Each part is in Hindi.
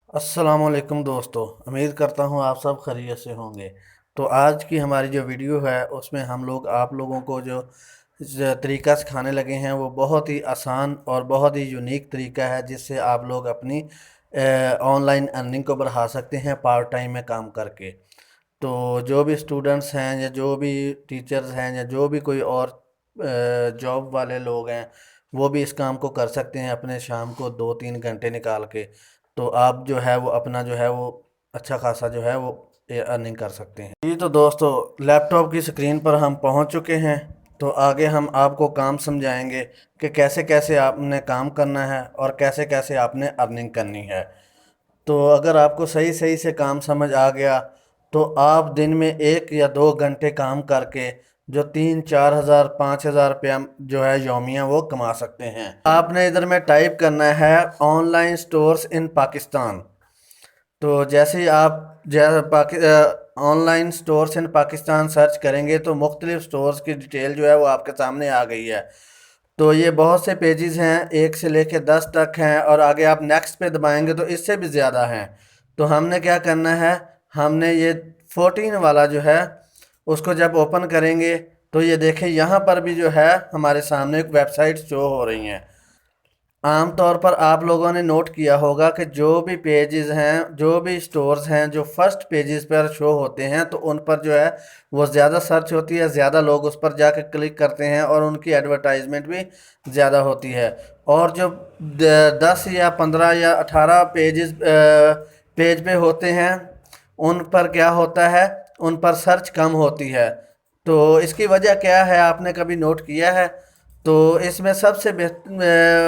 अस्सलाम वालेकुम दोस्तों। उम्मीद करता हूँ आप सब खैरियत से होंगे। तो आज की हमारी जो वीडियो है उसमें हम लोग आप लोगों को जो तरीका सिखाने लगे हैं वो बहुत ही आसान और बहुत ही यूनिक तरीका है, जिससे आप लोग अपनी ऑनलाइन अर्निंग को बढ़ा सकते हैं पार्ट टाइम में काम करके। तो जो भी स्टूडेंट्स हैं या जो भी टीचर्स हैं या जो भी कोई और जॉब वाले लोग हैं, वो भी इस काम को कर सकते हैं अपने शाम को 2-3 घंटे निकाल के। तो आप जो है वो अपना जो है वो अच्छा खासा जो है वो अर्निंग कर सकते हैं। जी तो दोस्तों, लैपटॉप की स्क्रीन पर हम पहुंच चुके हैं। तो आगे हम आपको काम समझाएंगे कि कैसे कैसे आपने काम करना है और कैसे कैसे आपने अर्निंग करनी है। तो अगर आपको सही सही से काम समझ आ गया तो आप दिन में 1 या 2 घंटे काम करके जो 3-4 हज़ार 5 हज़ार रुपया जो है यौमिया वो कमा सकते हैं। आपने इधर में टाइप करना है ऑनलाइन स्टोर्स इन पाकिस्तान। तो जैसे ही आप online stores in Pakistan search करेंगे तो मुख्तलिफ स्टोर्स की डिटेल जो है वो आपके सामने आ गई है। तो ये बहुत से पेजेस हैं, 1 से लेकर 10 तक हैं, और आगे आप नेक्स्ट पे दबाएंगे तो इससे भी ज़्यादा हैं। तो हमने क्या करना है, हमने ये 14 वाला जो है उसको जब ओपन करेंगे तो ये देखें यहाँ पर भी जो है हमारे सामने एक वेबसाइट शो हो रही हैं। आम तौर पर आप लोगों ने नोट किया होगा कि जो भी पेजेस हैं, जो भी स्टोर्स हैं, जो फर्स्ट पेजेस पर शो होते हैं तो उन पर जो है वो ज़्यादा सर्च होती है, ज़्यादा लोग उस पर जाकर क्लिक करते हैं और उनकी एडवर्टाइजमेंट भी ज़्यादा होती है। और जो 10 या 15 या 18 पेज पे होते हैं उन पर क्या होता है, उन पर सर्च कम होती है। तो इसकी वजह क्या है, आपने कभी नोट किया है? तो इसमें सबसे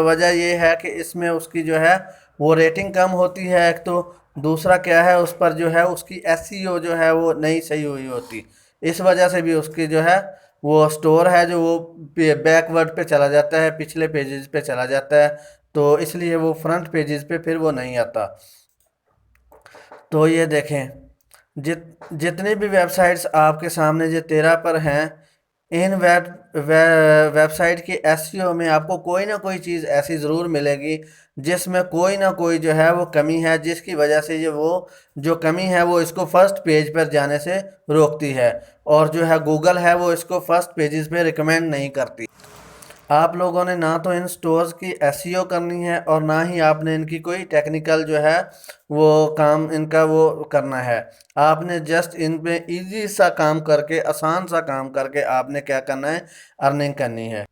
वजह ये है कि इसमें उसकी जो है वो रेटिंग कम होती है एक तो। दूसरा क्या है, उस पर जो है उसकी एसईओ जो है वो नहीं सही हुई होती। इस वजह से भी उसकी जो है वो स्टोर है जो वो बैकवर्ड पे चला जाता है, पिछले पेजेस पे चला जाता है। तो इसलिए वो फ्रंट पेजेस पे फिर वो नहीं आता। तो ये देखें, जितनी भी वेबसाइट्स आपके सामने जो 13 पर हैं, इन वेबसाइट की एसईओ में आपको कोई ना कोई चीज़ ऐसी ज़रूर मिलेगी जिसमें कोई ना कोई जो है वो कमी है, जिसकी वजह से ये वो जो कमी है वो इसको फर्स्ट पेज पर जाने से रोकती है। और जो है गूगल है वो इसको फर्स्ट पेजेस पे रिकमेंड नहीं करती। आप लोगों ने ना तो इन स्टोर्स की एसईओ करनी है और ना ही आपने इनकी कोई टेक्निकल जो है वो काम इनका वो करना है। आपने जस्ट इन पे इजी सा काम करके, आसान सा काम करके आपने क्या करना है, अर्निंग करनी है।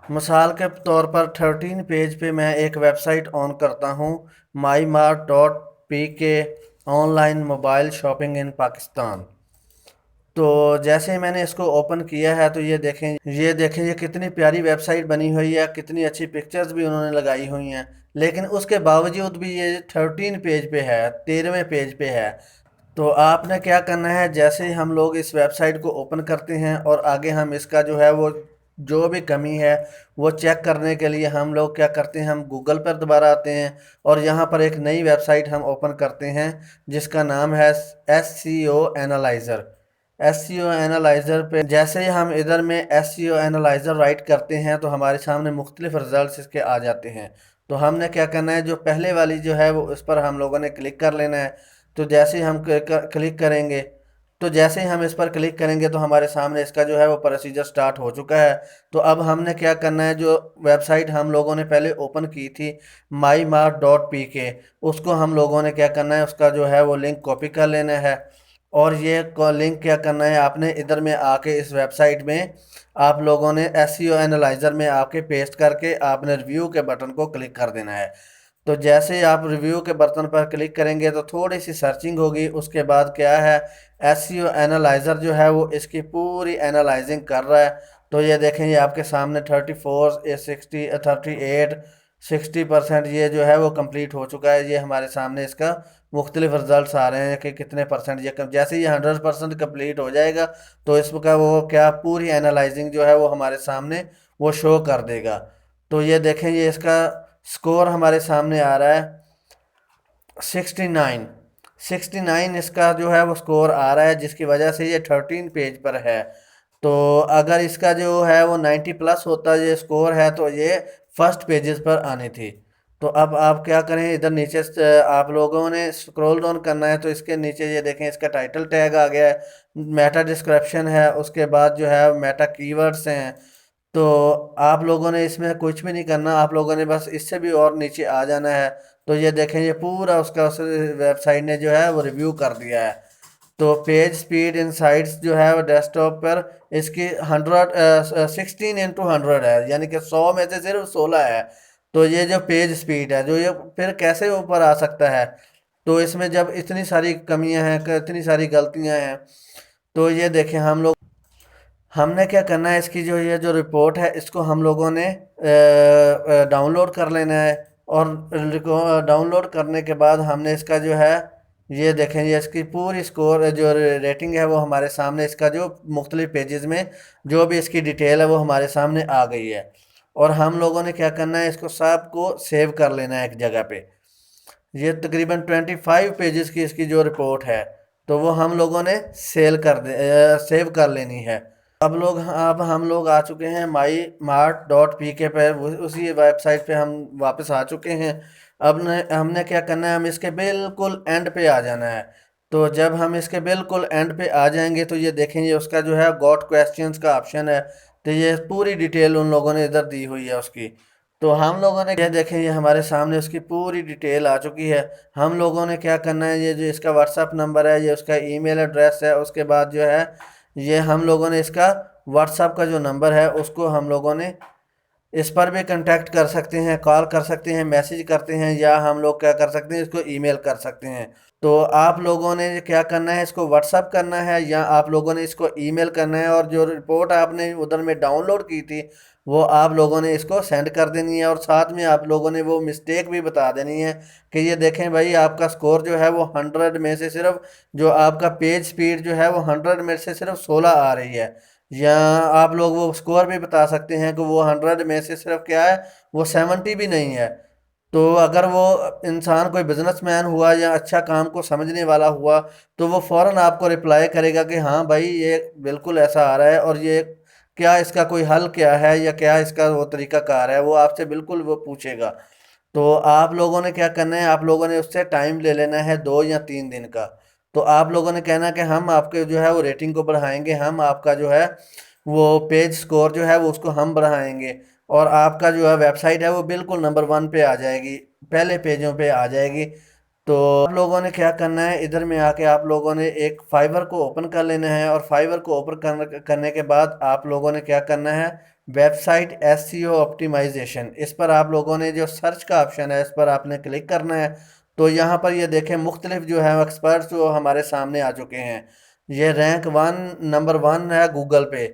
मिसाल के तौर पर 13 पेज पे मैं एक वेबसाइट ऑन करता हूँ, myMart.pk, ऑनलाइन मोबाइल शॉपिंग इन पाकिस्तान। तो जैसे ही मैंने इसको ओपन किया है तो ये देखें ये कितनी प्यारी वेबसाइट बनी हुई है, कितनी अच्छी पिक्चर्स भी उन्होंने लगाई हुई हैं। लेकिन उसके बावजूद भी ये 13 पेज पे है, 13वें पेज पे है। तो आपने क्या करना है, जैसे ही हम लोग इस वेबसाइट को ओपन करते हैं और आगे हम इसका जो है वो जो भी कमी है वो चेक करने के लिए हम लोग क्या करते हैं, हम गूगल पर दोबारा आते हैं और यहाँ पर एक नई वेबसाइट हम ओपन करते हैं जिसका नाम है एस सी ओ एनालाइज़र। एस सी ओ एनालाइज़र पे जैसे ही हम इधर में एस सी ओ एनालाइज़र राइट करते हैं तो हमारे सामने मुख्तलिफ रिजल्ट्स इसके आ जाते हैं। तो हमने क्या करना है, जो पहले वाली जो है वो उस पर हम लोगों ने क्लिक कर लेना है। तो जैसे ही हम क्लिक करेंगे तो जैसे ही हम इस पर क्लिक करेंगे तो हमारे सामने इसका जो है वो प्रोसीजर स्टार्ट हो चुका है। तो अब हमने क्या करना है, जो वेबसाइट हम लोगों ने पहले ओपन की थी myMart.pk, उसको हम लोगों ने क्या करना है, उसका जो है वो लिंक कॉपी कर लेना है। और ये लिंक क्या करना है, आपने इधर में आके इस वेबसाइट में आप लोगों ने एसईओ एनालाइज़र में आके पेस्ट करके आपने रिव्यू के बटन को क्लिक कर देना है। तो जैसे ही आप रिव्यू के बटन पर क्लिक करेंगे तो थोड़ी सी सर्चिंग होगी, उसके बाद क्या है, एसईओ एनालाइज़र जो है वो इसकी पूरी एनालाइजिंग कर रहा है। तो ये देखें, ये आपके सामने 34 या 60 38 60% ये जो है वो कंप्लीट हो चुका है। ये हमारे सामने इसका मुख्तलिफ रिजल्ट्स आ रहे हैं कि कितने परसेंट ये जैसे ये 100% कंप्लीट हो जाएगा तो इसका वो क्या पूरी एनालाइजिंग जो है वो हमारे सामने वो शो कर देगा। तो ये देखें, ये इसका स्कोर हमारे सामने आ रहा है 69। 69 इसका जो है वो स्कोर आ रहा है, जिसकी वजह से ये 13 पेज पर है। तो अगर इसका जो है वो 90 प्लस होता ये स्कोर है तो ये फर्स्ट पेजेस पर आनी थी। तो अब आप क्या करें, इधर नीचे आप लोगों ने स्क्रॉल डाउन करना है, तो इसके नीचे ये देखें इसका टाइटल टैग आ गया है, मेटा डिस्क्रिप्शन है, उसके बाद जो है मेटा कीवर्ड्स हैं। तो आप लोगों ने इसमें कुछ भी नहीं करना, आप लोगों ने बस इससे भी और नीचे आ जाना है। तो ये देखें ये पूरा उसका उस वेबसाइट ने जो है वो रिव्यू कर दिया है। तो पेज स्पीड इनसाइट्स जो है वो डेस्कटॉप पर इसकी 16:100 है, यानी कि 100 में से सिर्फ 16 है। तो ये जो पेज स्पीड है, जो ये फिर कैसे ऊपर आ सकता है? तो इसमें जब इतनी सारी कमियां हैं, इतनी सारी गलतियां हैं, तो ये देखें हम लोग, हमने क्या करना है, इसकी जो ये जो रिपोर्ट है इसको हम लोगों ने डाउनलोड कर लेना है। और डाउनलोड करने के बाद हमने इसका जो है, ये देखें ये इसकी पूरी स्कोर जो रेटिंग है वो हमारे सामने, इसका जो मुख्तलिफ पेजेस में जो भी इसकी डिटेल है वो हमारे सामने आ गई है। और हम लोगों ने क्या करना है, इसको सब को सेव कर लेना है एक जगह पे। ये तकरीबन 25 पेजेस की इसकी जो रिपोर्ट है, तो वो हम लोगों ने सेव कर लेनी है। अब हम लोग आ चुके हैं माई मार्ट डॉट पी के पर, उसी वेबसाइट पे हम वापस आ चुके हैं। अब हमने क्या करना है, हम इसके बिल्कुल एंड पे आ जाना है। तो जब हम इसके बिल्कुल एंड पे आ जाएंगे तो ये देखेंगे उसका जो है गॉट क्वेश्चंस का ऑप्शन है। तो ये पूरी डिटेल उन लोगों ने इधर दी हुई है उसकी। तो हम लोगों ने ये देखें, ये हमारे सामने उसकी पूरी डिटेल आ चुकी है। हम लोगों ने क्या करना है, ये जो इसका व्हाट्सअप नंबर है, ये उसका ईमेल एड्रेस है, उसके बाद जो है ये हम लोगों ने इसका व्हाट्सअप का जो नंबर है उसको हम लोगों ने इस पर भी कांटेक्ट कर सकते हैं, कॉल कर सकते हैं, मैसेज करते हैं, या हम लोग क्या कर सकते हैं, इसको ईमेल कर सकते हैं। तो आप लोगों ने क्या करना है, इसको व्हाट्सअप करना है या आप लोगों ने इसको ईमेल करना है, और जो रिपोर्ट आपने उधर में डाउनलोड की थी वो आप लोगों ने इसको सेंड कर देनी है। और साथ में आप लोगों ने वो मिस्टेक भी बता देनी है कि ये देखें भाई आपका स्कोर जो है वो 100 में से सिर्फ, जो आपका पेज स्पीड जो है वो 100 में से सिर्फ 16 आ रही है। या आप लोग वो स्कोर भी बता सकते हैं कि वो 100 में से सिर्फ क्या है, वो 70 भी नहीं है। तो अगर वो इंसान कोई बिजनेसमैन हुआ या अच्छा काम को समझने वाला हुआ, तो वो फ़ौरन आपको रिप्लाई करेगा कि हाँ भाई ये बिल्कुल ऐसा आ रहा है, और ये क्या इसका कोई हल क्या है, या क्या इसका वो तरीका कार है, वो आपसे बिल्कुल वो पूछेगा। तो आप लोगों ने क्या करना है, आप लोगों ने उससे टाइम ले लेना है 2 या 3 दिन का। तो आप लोगों ने कहना कि हम आपके जो है वो रेटिंग को बढ़ाएंगे, हम आपका जो है वो पेज स्कोर जो है वो उसको हम बढ़ाएंगे, और आपका जो है वेबसाइट है वो बिल्कुल नंबर 1 पे आ जाएगी, पहले पेजों पे आ जाएगी। तो आप लोगों ने क्या करना है, इधर में आके आप लोगों ने एक फाइवर को ओपन कर लेना है, और फाइवर को ओपन करने के बाद आप लोगों ने क्या करना है, वेबसाइट एसईओ ऑप्टिमाइजेशन, इस पर आप लोगों ने जो सर्च का ऑप्शन है इस पर आपने क्लिक करना है। तो यहाँ पर ये देखें मुख्तलिफ जो है एक्सपर्ट्स जो हमारे सामने आ चुके हैं। ये रैंक 1 नंबर 1 है गूगल पे।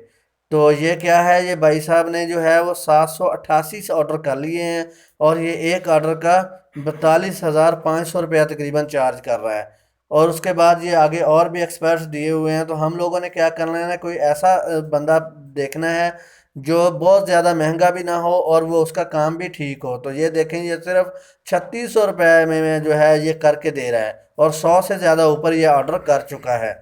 तो ये क्या है, ये भाई साहब ने जो है वो 788 से ऑर्डर कर लिए हैं, और ये एक ऑर्डर का 42,500 रुपया तकरीबन चार्ज कर रहा है। और उसके बाद ये आगे और भी एक्सपर्ट्स दिए हुए हैं। तो हम लोगों ने क्या करना है ना, कोई ऐसा बंदा देखना है जो बहुत ज़्यादा महंगा भी ना हो और वो उसका काम भी ठीक हो। तो ये देखें ये सिर्फ 3600 रुपये में जो है ये करके दे रहा है, और 100 से ज़्यादा ऊपर ये ऑर्डर कर चुका है।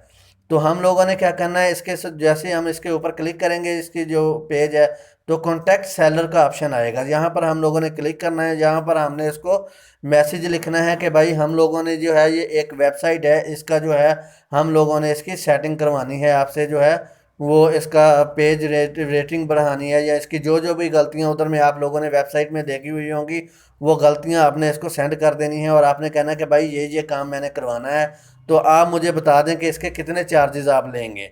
तो हम लोगों ने क्या करना है, जैसे हम इसके ऊपर क्लिक करेंगे, इसकी जो पेज है, तो कॉन्टैक्ट सेलर का ऑप्शन आएगा, यहाँ पर हम लोगों ने क्लिक करना है। यहाँ पर हमने इसको मैसेज लिखना है कि भाई हम लोगों ने जो है ये एक वेबसाइट है, इसका जो है हम लोगों ने इसकी सेटिंग करवानी है आपसे, जो है वो इसका रेटिंग बढ़ानी है, या इसकी जो जो भी गलतियाँ उधर में आप लोगों ने वेबसाइट में देखी हुई होंगी वो गलतियाँ आपने इसको सेंड कर देनी है। और आपने कहना है कि भाई ये काम मैंने करवाना है, तो आप मुझे बता दें कि इसके कितने चार्जेस आप लेंगे।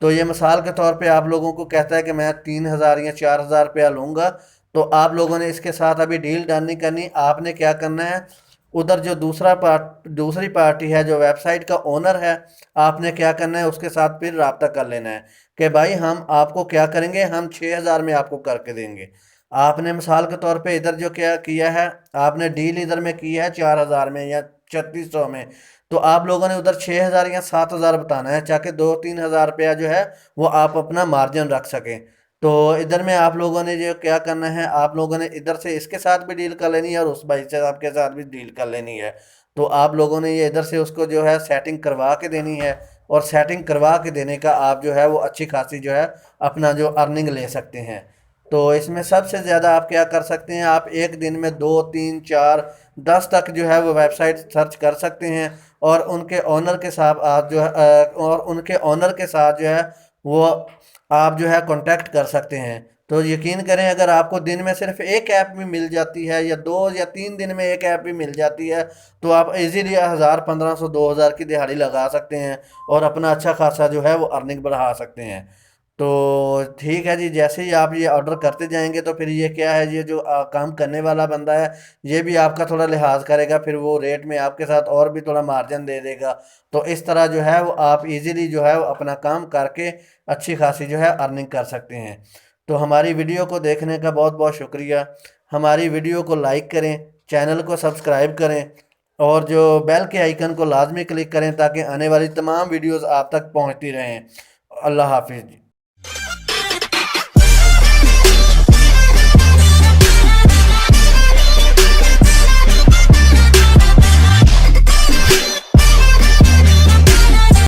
तो ये मिसाल के तौर पे आप लोगों को कहता है कि मैं 3,000 या 4,000 रुपया लूँगा। तो आप लोगों ने इसके साथ अभी डील डन नहीं करनी, आपने क्या करना है, उधर जो दूसरी पार्टी है जो वेबसाइट का ओनर है, आपने क्या करना है उसके साथ फिर रब्ता कर लेना है कि भाई हम आपको क्या करेंगे, हम 6,000 में आपको करके देंगे। आपने मिसाल के तौर पे इधर जो क्या किया है, आपने डील इधर में की है 4,000 में या 3600 में, तो आप लोगों ने उधर 6,000 या 7,000 बताना है, ताकि 2-3 हज़ार रुपया जो है वो आप अपना मार्जिन रख सकें। तो इधर में आप लोगों ने जो क्या करना है, आप लोगों ने इधर से इसके साथ भी डील कर लेनी है और उस भाई साहब के साथ भी डील कर लेनी है। तो आप लोगों ने ये इधर से उसको जो है सेटिंग करवा के देनी है, और सेटिंग करवा के देने का आप जो है वो अच्छी खासी जो है अपना जो अर्निंग ले सकते हैं। तो इसमें सबसे ज़्यादा आप क्या कर सकते हैं, आप एक दिन में 2 3 4 10 तक जो है वो वेबसाइट सर्च कर सकते हैं, और उनके ओनर के साथ आप जो है और उनके ओनर के साथ जो है वो आप जो है कांटेक्ट कर सकते हैं। तो यकीन करें, अगर आपको दिन में सिर्फ एक ऐप भी मिल जाती है, या 2 या 3 दिन में एक ऐप भी मिल जाती है, तो आप इजीली 1000 1500 2000 की दिहाड़ी लगा सकते हैं और अपना अच्छा खासा जो है वो अर्निंग बढ़ा सकते हैं। तो ठीक है जी, जैसे ही आप ये ऑर्डर करते जाएंगे तो फिर ये क्या है, ये जो काम करने वाला बंदा है ये भी आपका थोड़ा लिहाज करेगा, फिर वो रेट में आपके साथ और भी थोड़ा मार्जिन दे देगा। तो इस तरह जो है वो आप इजीली जो है वो अपना काम करके अच्छी खासी जो है अर्निंग कर सकते हैं। तो हमारी वीडियो को देखने का बहुत बहुत शुक्रिया। हमारी वीडियो को लाइक करें, चैनल को सब्सक्राइब करें, और जो बेल के आइकन को लाजमी क्लिक करें ताकि आने वाली तमाम वीडियोस आप तक पहुंचती रहें। अल्लाह हाफिज़।